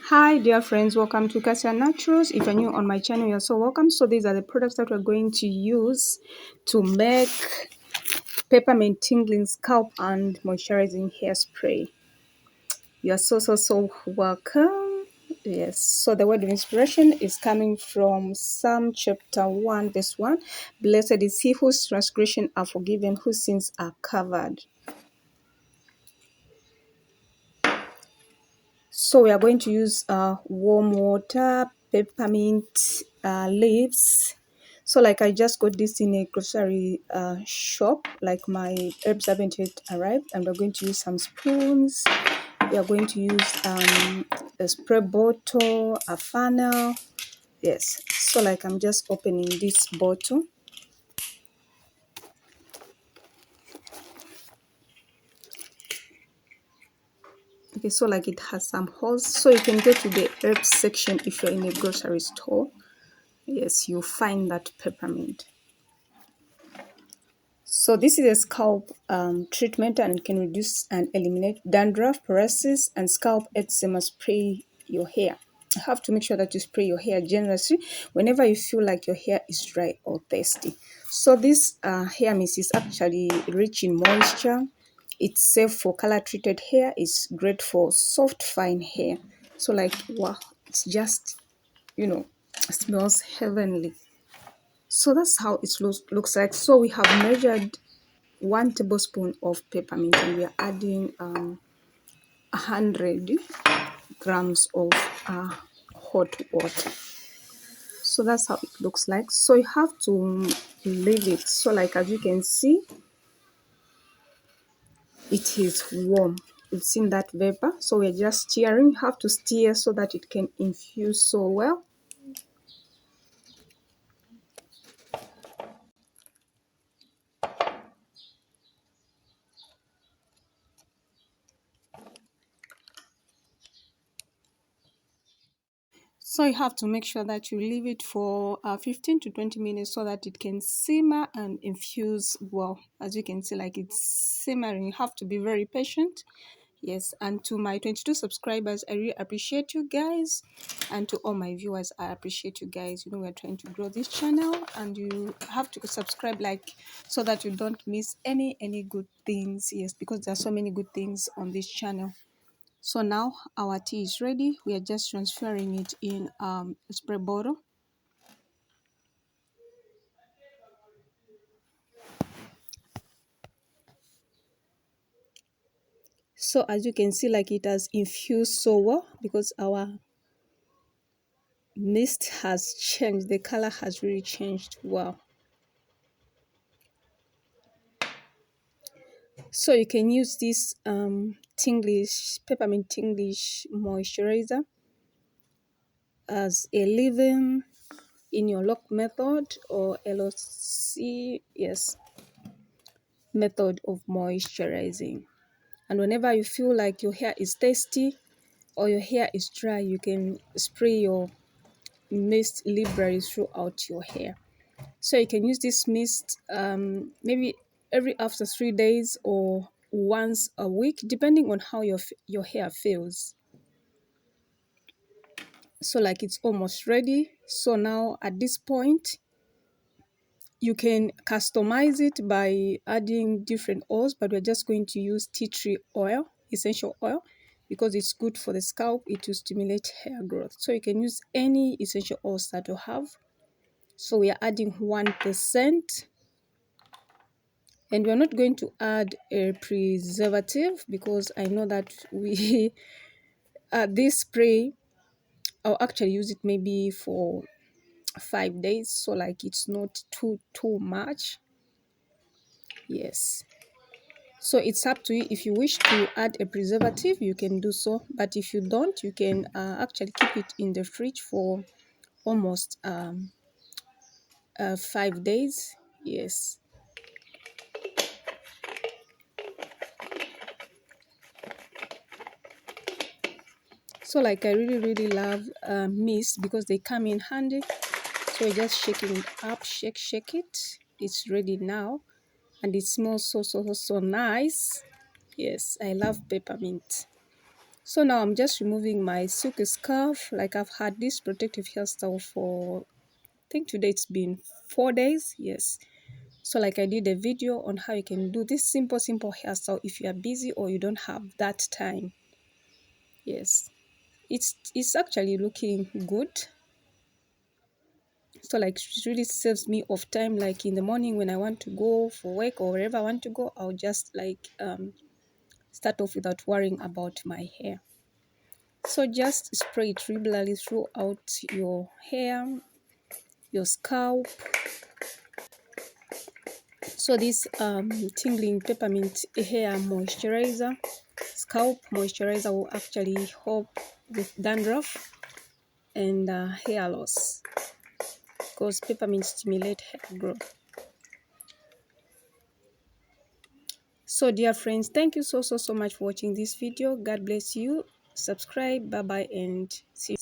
Hi dear friends, welcome to Kasia Naturals. If you're new on my channel, you're so welcome. So these are the products that we're going to use to make peppermint tingling scalp and moisturizing hairspray. You're so welcome. Yes, so the word of inspiration is coming from Psalm chapter 1 verse 1. Blessed is he whose transgressions are forgiven, whose sins are covered. So we are going to use warm water, peppermint leaves. So like I just got this in a grocery shop, like my herbs haven't yet arrived, and we're going to use some spoons. We are going to use a spray bottle, a funnel. Yes, so like I'm just opening this bottle. Okay, so like it has some holes, so you can go to the herbs section if you're in a grocery store. Yes, you'll find that peppermint. So this is a scalp treatment and can reduce and eliminate dandruff, psoriasis, and scalp eczema. Spray your hair. You have to make sure that you spray your hair generously whenever you feel like your hair is dry or thirsty. So this hair mist is actually rich in moisture. It's safe for color treated hair. It's great for soft fine hair. So like wow, it's just smells heavenly. So that's how it looks like. So we have measured 1 tablespoon of peppermint and we are adding 100 grams of hot water. So that's how it looks like. So you have to leave it. So like as you can see, it is warm. It's in that vapor. So we're just stirring. You have to stir so that it can infuse so well. So you have to make sure that you leave it for 15 to 20 minutes so that it can simmer and infuse well. As you can see, like it's simmering. You have to be very patient. Yes, and to my 22 subscribers, I really appreciate you guys. And to all my viewers, I appreciate you guys. You know, we're trying to grow this channel and you have to subscribe, like, so that you don't miss any good things. Yes, because there are so many good things on this channel. So now our tea is ready. We are just transferring it in a spray bottle. So as you can see, like it has infused so well because our mist has changed. The color has really changed. Wow. So you can use this peppermint tinglish moisturizer as a leave-in in your lock method or LOC, yes, method of moisturizing. And whenever you feel like your hair is thirsty or your hair is dry, you can spray your mist liberally throughout your hair. So you can use this mist maybe every after 3 days or once a week, depending on how your hair feels. So like it's almost ready. So now at this point, you can customize it by adding different oils, but we're just going to use tea tree oil, essential oil, because it's good for the scalp. It will stimulate hair growth. So you can use any essential oils that you have. So we are adding 1%. And we're not going to add a preservative because I know that we this spray, I'll actually use it maybe for 5 days, so like it's not too much. Yes, so it's up to you. If you wish to add a preservative, you can do so, but if you don't, you can actually keep it in the fridge for almost 5 days. Yes. So like I really love mist because they come in handy. So we're just shaking it up, shake it. It's ready now and it smells so nice. Yes, I love peppermint. So now I'm just removing my silky scarf. Like, I've had this protective hairstyle for, I think today it's been 4 days. Yes. So like, I did a video on how you can do this simple hairstyle if you are busy or you don't have that time. Yes, it's actually looking good. So like, it really saves me of time. Like in the morning when I want to go for work or wherever I want to go, I'll just like start off without worrying about my hair. So just spray it regularly throughout your hair, your scalp. So this tingling peppermint hair moisturizer, scalp moisturizer, will actually help with dandruff and hair loss, because peppermint stimulate hair growth. So dear friends, thank you so much for watching this video. God bless you. Subscribe. Bye bye, and see you.